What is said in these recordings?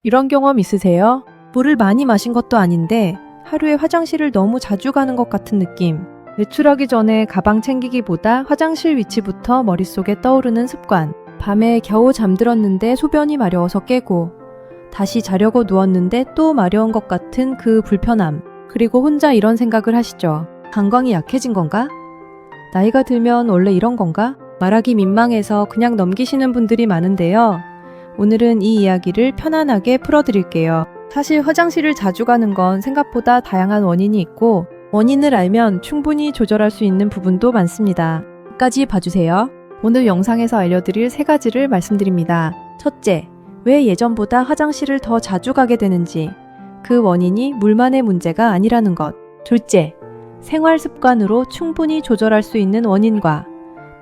이런 경험 있으세요? 물을 많이 마신 것도 아닌데 하루에 화장실을 너무 자주 가는 것 같은 느낌. 외출하기 전에 가방 챙기기보다 화장실 위치부터 머릿속에 떠오르는 습관. 밤에 겨우 잠들었는데 소변이 마려워서 깨고 다시 자려고 누웠는데 또 마려운 것 같은 그 불편함. 그리고 혼자 이런 생각을 하시죠. 방광이 약해진 건가? 나이가 들면 원래 이런 건가? 말하기 민망해서 그냥 넘기시는 분들이 많은데요. 오늘은 이 이야기를 편안하게 풀어드릴게요. 사실 화장실을 자주 가는 건 생각보다 다양한 원인이 있고 원인을 알면 충분히 조절할 수 있는 부분도 많습니다. 끝까지 봐주세요. 오늘 영상에서 알려드릴 3가지를 말씀드립니다. 첫째, 왜 예전보다 화장실을 더 자주 가게 되는지, 그 원인이 물만의 문제가 아니라는 것. 둘째, 생활 습관으로 충분히 조절할 수 있는 원인과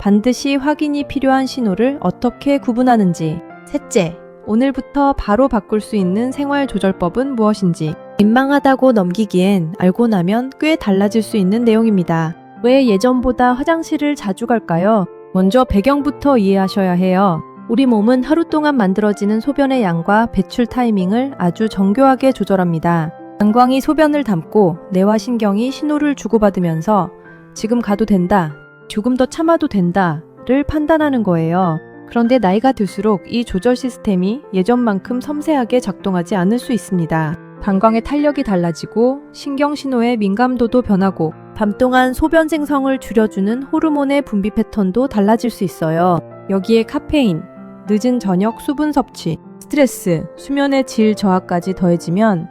반드시 확인이 필요한 신호를 어떻게 구분하는지. 셋째, 오늘부터 바로 바꿀 수 있는 생활 조절법은 무엇인지. 민망하다고 넘기기엔 알고 나면 꽤 달라질 수 있는 내용입니다. 왜 예전보다 화장실을 자주 갈까요? 먼저 배경부터 이해하셔야 해요. 우리 몸은 하루 동안 만들어지는 소변의 양과 배출 타이밍을 아주 정교하게 조절합니다. 방광이 소변을 담고 뇌와 신경이 신호를 주고받으면서 지금 가도 된다, 조금 더 참아도 된다를 판단하는 거예요. 그런데 나이가 들수록 이 조절 시스템이 예전만큼 섬세하게 작동하지 않을 수 있습니다. 방광의 탄력이 달라지고 신경 신호의 민감도도 변하고 밤 동안 소변 생성을 줄여주는 호르몬의 분비 패턴도 달라질 수 있어요. 여기에 카페인, 늦은 저녁 수분 섭취, 스트레스, 수면의 질 저하까지 더해지면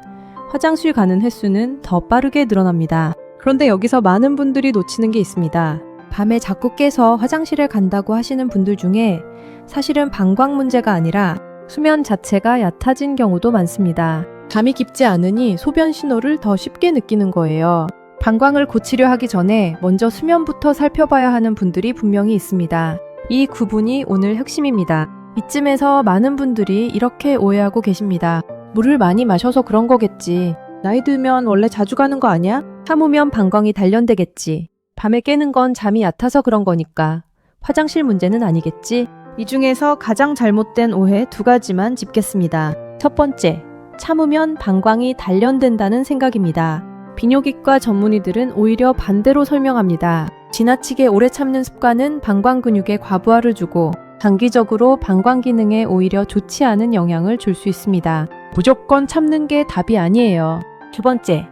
화장실 가는 횟수는 더 빠르게 늘어납니다. 그런데 여기서 많은 분들이 놓치는 게 있습니다. 밤에 자꾸 깨서 화장실에 간다고 하시는 분들 중에 사실은 방광 문제가 아니라 수면 자체가 얕아진 경우도 많습니다. 잠이 깊지 않으니 소변 신호를 더 쉽게 느끼는 거예요. 방광을 고치려 하기 전에 먼저 수면부터 살펴봐야 하는 분들이 분명히 있습니다. 이 구분이 오늘 핵심입니다. 이쯤에서 많은 분들이 이렇게 오해하고 계십니다. 물을 많이 마셔서 그런 거겠지. 나이 들면 원래 자주 가는 거 아니야? 참으면 방광이 단련되겠지. 밤에 깨는 건 잠이 얕아서 그런 거니까 화장실 문제는 아니겠지? 이 중에서 가장 잘못된 오해 2가지만 짚겠습니다. 첫 번째, 참으면 방광이 단련된다는 생각입니다. 비뇨기과 전문의들은 오히려 반대로 설명합니다. 지나치게 오래 참는 습관은 방광 근육에 과부하를 주고 장기적으로 방광 기능에 오히려 좋지 않은 영향을 줄 수 있습니다. 무조건 참는 게 답이 아니에요. 두 번째,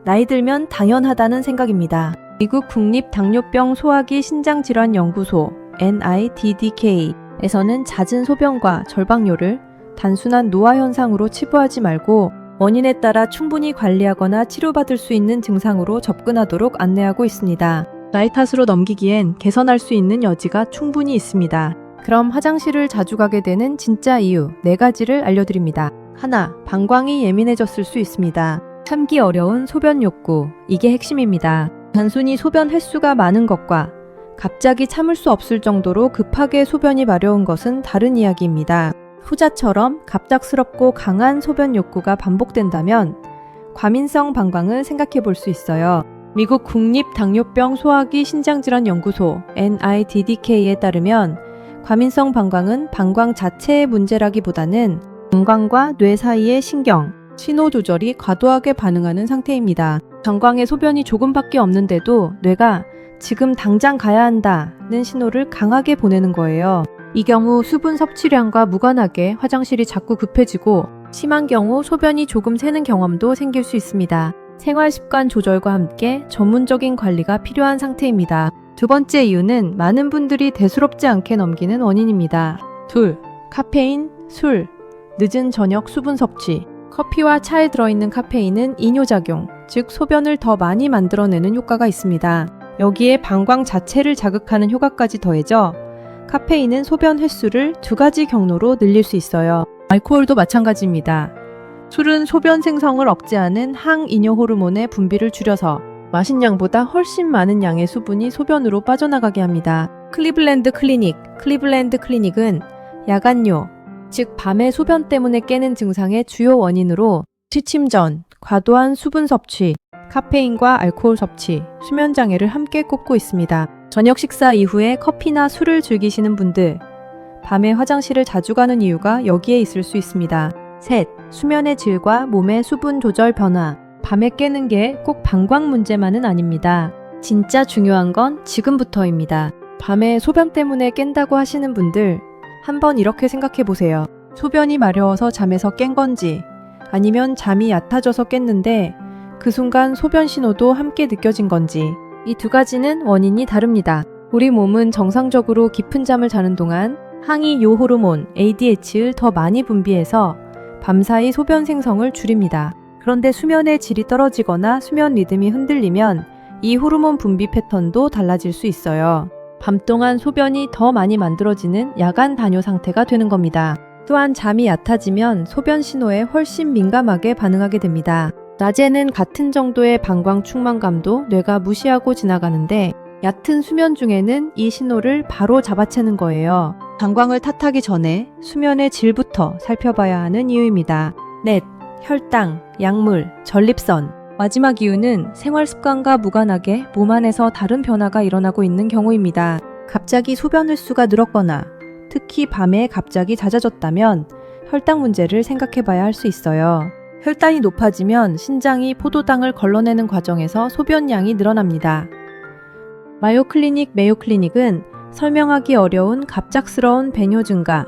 나이 들면 당연하다는 생각입니다. 미국 국립당뇨병 소화기 신장질환연구소 NIDDK에서는 잦은 소변과 절박뇨를 단순한 노화 현상으로 치부하지 말고 원인에 따라 충분히 관리하거나 치료받을 수 있는 증상으로 접근하도록 안내하고 있습니다. 나이 탓으로 넘기기엔 개선할 수 있는 여지가 충분히 있습니다. 그럼 화장실을 자주 가게 되는 진짜 이유 4가지를 알려드립니다. 하나, 방광이 예민해졌을 수 있습니다. 참기 어려운 소변 욕구, 이게 핵심입니다. 단순히 소변 횟수가 많은 것과 갑자기 참을 수 없을 정도로 급하게 소변이 마려운 것은 다른 이야기입니다. 후자처럼 갑작스럽고 강한 소변 욕구가 반복된다면 과민성 방광을 생각해 볼 수 있어요. 미국 국립당뇨병 소화기 신장질환연구소 NIDDK에 따르면 과민성 방광은 방광 자체의 문제라기보다는 방광과 뇌 사이의 신경, 신호 조절이 과도하게 반응하는 상태입니다. 방광에 소변이 조금밖에 없는데도 뇌가 지금 당장 가야 한다는 신호를 강하게 보내는 거예요. 이 경우 수분 섭취량과 무관하게 화장실이 자꾸 급해지고 심한 경우 소변이 조금 새는 경험도 생길 수 있습니다. 생활습관 조절과 함께 전문적인 관리가 필요한 상태입니다. 두 번째 이유는 많은 분들이 대수롭지 않게 넘기는 원인입니다. 둘, 카페인, 술, 늦은 저녁 수분 섭취. 커피와 차에 들어있는 카페인은 이뇨작용, 즉 소변을 더 많이 만들어내는 효과가 있습니다. 여기에 방광 자체를 자극하는 효과까지 더해져 카페인은 소변 횟수를 2가지 경로로 늘릴 수 있어요. 알코올도 마찬가지입니다. 술은 소변 생성을 억제하는 항이뇨 호르몬의 분비를 줄여서 마신 양보다 훨씬 많은 양의 수분이 소변으로 빠져나가게 합니다. 클리블랜드 클리닉은 야간뇨, 즉 밤에 소변 때문에 깨는 증상의 주요 원인으로 취침 전 과도한 수분 섭취, 카페인과 알코올 섭취, 수면 장애를 함께 꼽고 있습니다. 저녁 식사 이후에 커피나 술을 즐기시는 분들, 밤에 화장실을 자주 가는 이유가 여기에 있을 수 있습니다. 셋, 수면의 질과 몸의 수분 조절 변화. 밤에 깨는 게 꼭 방광 문제만은 아닙니다. 진짜 중요한 건 지금부터입니다. 밤에 소변 때문에 깬다고 하시는 분들, 한번 이렇게 생각해 보세요. 소변이 마려워서 잠에서 깬 건지, 아니면 잠이 얕아져서 깼는데 그 순간 소변 신호도 함께 느껴진 건지, 이 두 가지는 원인이 다릅니다. 우리 몸은 정상적으로 깊은 잠을 자는 동안 항이 호르몬 ADH를 더 많이 분비해서 밤사이 소변 생성을 줄입니다. 그런데 수면의 질이 떨어지거나 수면 리듬이 흔들리면 이 호르몬 분비 패턴도 달라질 수 있어요. 밤 동안 소변이 더 많이 만들어지는 야간 단뇨 상태가 되는 겁니다. 또한 잠이 얕아지면 소변 신호에 훨씬 민감하게 반응하게 됩니다. 낮에는 같은 정도의 방광 충만감도 뇌가 무시하고 지나가는데 얕은 수면 중에는 이 신호를 바로 잡아채는 거예요. 방광을 탓하기 전에 수면의 질부터 살펴봐야 하는 이유입니다. 넷, 혈당, 약물, 전립선. 마지막 이유는 생활 습관과 무관하게 몸 안에서 다른 변화가 일어나고 있는 경우입니다. 갑자기 소변 횟수가 늘었거나 특히 밤에 갑자기 잦아졌다면 혈당 문제를 생각해 봐야 할 수 있어요. 혈당이 높아지면 신장이 포도당을 걸러내는 과정에서 소변량이 늘어납니다. 메이오 클리닉은 설명하기 어려운 갑작스러운 배뇨 증가,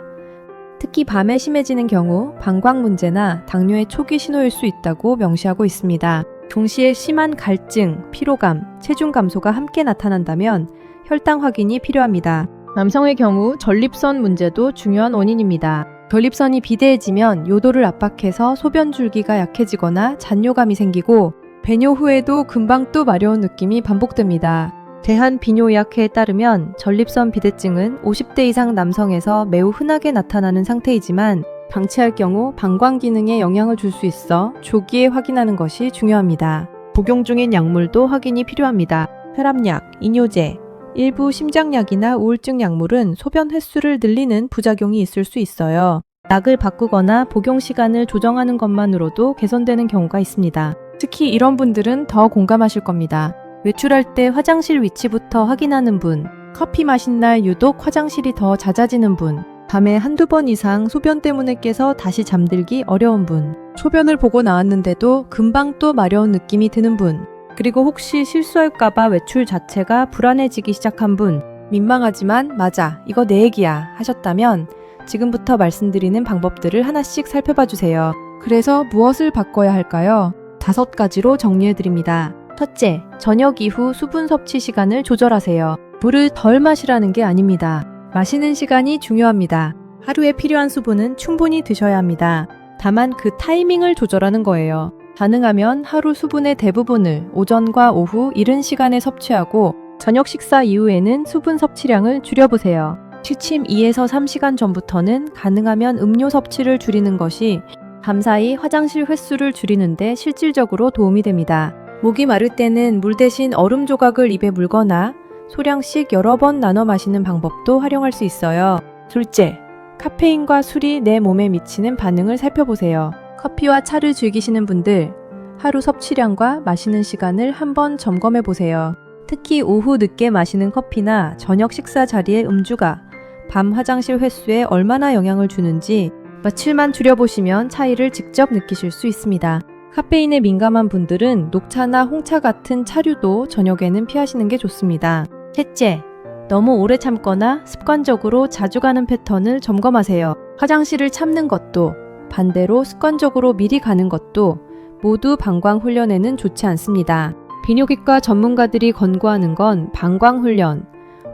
특히 밤에 심해지는 경우 방광 문제나 당뇨의 초기 신호일 수 있다고 명시하고 있습니다. 동시에 심한 갈증, 피로감, 체중 감소가 함께 나타난다면 혈당 확인이 필요합니다. 남성의 경우 전립선 문제도 중요한 원인입니다. 전립선이 비대해지면 요도를 압박해서 소변 줄기가 약해지거나 잔뇨감이 생기고 배뇨 후에도 금방 또 마려운 느낌이 반복됩니다. 대한비뇨의학회에 따르면 전립선 비대증은 50대 이상 남성에서 매우 흔하게 나타나는 상태이지만 방치할 경우 방광 기능에 영향을 줄 수 있어 조기에 확인하는 것이 중요합니다. 복용 중인 약물도 확인이 필요합니다. 혈압약, 이뇨제, 일부 심장약이나 우울증 약물은 소변 횟수를 늘리는 부작용이 있을 수 있어요. 약을 바꾸거나 복용 시간을 조정하는 것만으로도 개선되는 경우가 있습니다. 특히 이런 분들은 더 공감하실 겁니다. 외출할 때 화장실 위치부터 확인하는 분, 커피 마신 날 유독 화장실이 더 잦아지는 분, 밤에 한두 번 이상 소변 때문에 깨서 다시 잠들기 어려운 분, 소변을 보고 나왔는데도 금방 또 마려운 느낌이 드는 분, 그리고 혹시 실수할까봐 외출 자체가 불안해지기 시작한 분, 민망하지만 맞아, 이거 내 얘기야 하셨다면 지금부터 말씀드리는 방법들을 하나씩 살펴봐 주세요. 그래서 무엇을 바꿔야 할까요? 5가지로 정리해드립니다. 첫째, 저녁 이후 수분 섭취 시간을 조절하세요. 물을 덜 마시라는 게 아닙니다. 마시는 시간이 중요합니다. 하루에 필요한 수분은 충분히 드셔야 합니다. 다만 그 타이밍을 조절하는 거예요. 가능하면 하루 수분의 대부분을 오전과 오후 이른 시간에 섭취하고 저녁 식사 이후에는 수분 섭취량을 줄여보세요. 취침 2에서 3시간 전부터는 가능하면 음료 섭취를 줄이는 것이 밤사이 화장실 횟수를 줄이는데 실질적으로 도움이 됩니다. 목이 마를 때는 물 대신 얼음 조각을 입에 물거나 소량씩 여러 번 나눠 마시는 방법도 활용할 수 있어요. 둘째, 카페인과 술이 내 몸에 미치는 반응을 살펴보세요. 커피와 차를 즐기시는 분들, 하루 섭취량과 마시는 시간을 한번 점검해 보세요. 특히 오후 늦게 마시는 커피나 저녁 식사 자리의 음주가 밤 화장실 횟수에 얼마나 영향을 주는지 며칠만 줄여보시면 차이를 직접 느끼실 수 있습니다. 카페인에 민감한 분들은 녹차나 홍차 같은 차류도 저녁에는 피하시는 게 좋습니다. 셋째, 너무 오래 참거나 습관적으로 자주 가는 패턴을 점검하세요. 화장실을 참는 것도 반대로 습관적으로 미리 가는 것도 모두 방광 훈련에는 좋지 않습니다. 비뇨기과 전문가들이 권고하는 건 방광 훈련,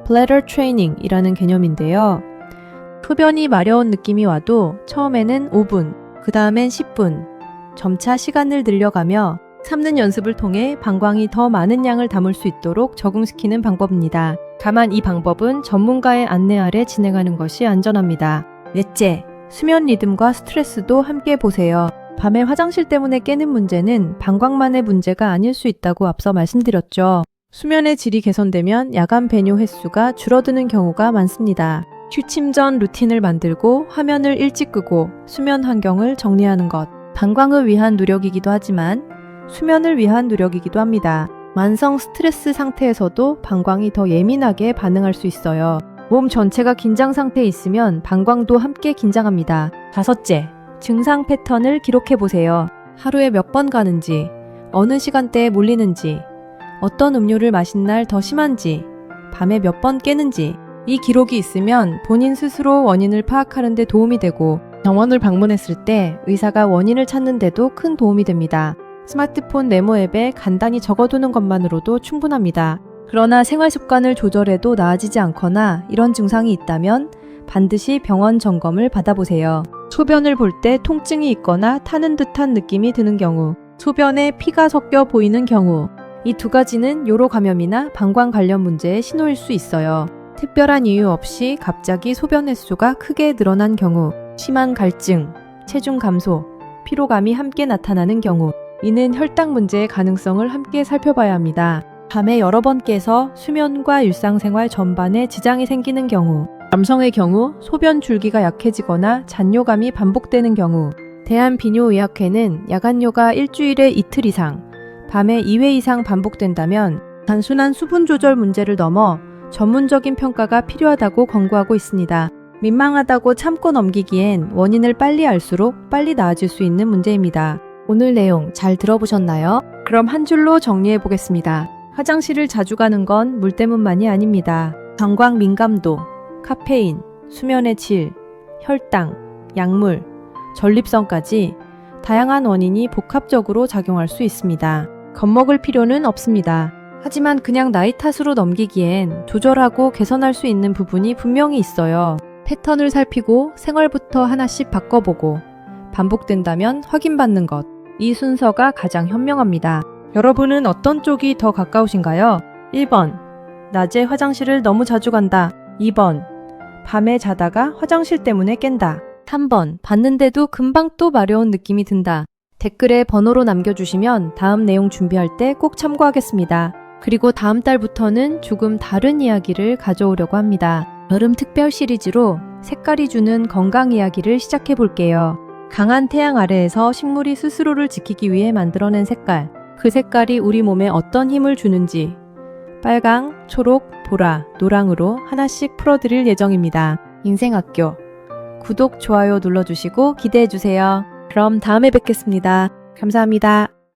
bladder training이라는 개념인데요. 소변이 마려운 느낌이 와도 처음에는 5분, 그 다음엔 10분, 점차 시간을 늘려가며 참는 연습을 통해 방광이 더 많은 양을 담을 수 있도록 적응시키는 방법입니다. 다만 이 방법은 전문가의 안내 아래 진행하는 것이 안전합니다. 넷째, 수면 리듬과 스트레스도 함께 보세요. 밤에 화장실 때문에 깨는 문제는 방광만의 문제가 아닐 수 있다고 앞서 말씀드렸죠. 수면의 질이 개선되면 야간 배뇨 횟수가 줄어드는 경우가 많습니다. 취침 전 루틴을 만들고 화면을 일찍 끄고 수면 환경을 정리하는 것. 방광을 위한 노력이기도 하지만 수면을 위한 노력이기도 합니다. 만성 스트레스 상태에서도 방광이 더 예민하게 반응할 수 있어요. 몸 전체가 긴장 상태에 있으면 방광도 함께 긴장합니다. 다섯째, 증상 패턴을 기록해 보세요. 하루에 몇 번 가는지, 어느 시간대에 몰리는지, 어떤 음료를 마신 날 더 심한지, 밤에 몇 번 깨는지. 이 기록이 있으면 본인 스스로 원인을 파악하는 데 도움이 되고 병원을 방문했을 때 의사가 원인을 찾는 데도 큰 도움이 됩니다. 스마트폰 메모 앱에 간단히 적어두는 것만으로도 충분합니다. 그러나 생활 습관을 조절해도 나아지지 않거나 이런 증상이 있다면 반드시 병원 점검을 받아보세요. 소변을 볼 때 통증이 있거나 타는 듯한 느낌이 드는 경우, 소변에 피가 섞여 보이는 경우, 이 두 가지는 요로 감염이나 방광 관련 문제의 신호일 수 있어요. 특별한 이유 없이 갑자기 소변 횟수가 크게 늘어난 경우, 심한 갈증, 체중 감소, 피로감이 함께 나타나는 경우, 이는 혈당 문제의 가능성을 함께 살펴봐야 합니다. 밤에 여러 번 깨서 수면과 일상생활 전반에 지장이 생기는 경우, 남성의 경우 소변 줄기가 약해지거나 잔뇨감이 반복되는 경우, 대한비뇨의학회는 야간뇨가 일주일에 이틀 이상, 밤에 2회 이상 반복된다면 단순한 수분 조절 문제를 넘어 전문적인 평가가 필요하다고 권고하고 있습니다. 민망하다고 참고 넘기기엔 원인을 빨리 알수록 빨리 나아질 수 있는 문제입니다. 오늘 내용 잘 들어보셨나요? 그럼 한 줄로 정리해 보겠습니다. 화장실을 자주 가는 건 물 때문만이 아닙니다. 방광 민감도, 카페인, 수면의 질, 혈당, 약물, 전립선까지 다양한 원인이 복합적으로 작용할 수 있습니다. 겁먹을 필요는 없습니다. 하지만 그냥 나이 탓으로 넘기기엔 조절하고 개선할 수 있는 부분이 분명히 있어요. 패턴을 살피고 생활부터 하나씩 바꿔보고 반복된다면 확인받는 것. 이 순서가 가장 현명합니다. 여러분은 어떤 쪽이 더 가까우신가요? 1번. 낮에 화장실을 너무 자주 간다. 2번. 밤에 자다가 화장실 때문에 깬다. 3번. 봤는데도 금방 또 마려운 느낌이 든다. 댓글에 번호로 남겨주시면 다음 내용 준비할 때 꼭 참고하겠습니다. 그리고 다음 달부터는 조금 다른 이야기를 가져오려고 합니다. 여름 특별 시리즈로 색깔이 주는 건강 이야기를 시작해 볼게요. 강한 태양 아래에서 식물이 스스로를 지키기 위해 만들어낸 색깔. 그 색깔이 우리 몸에 어떤 힘을 주는지 빨강, 초록, 보라, 노랑으로 하나씩 풀어드릴 예정입니다. 인생학교 구독, 좋아요 눌러주시고 기대해주세요. 그럼 다음에 뵙겠습니다. 감사합니다.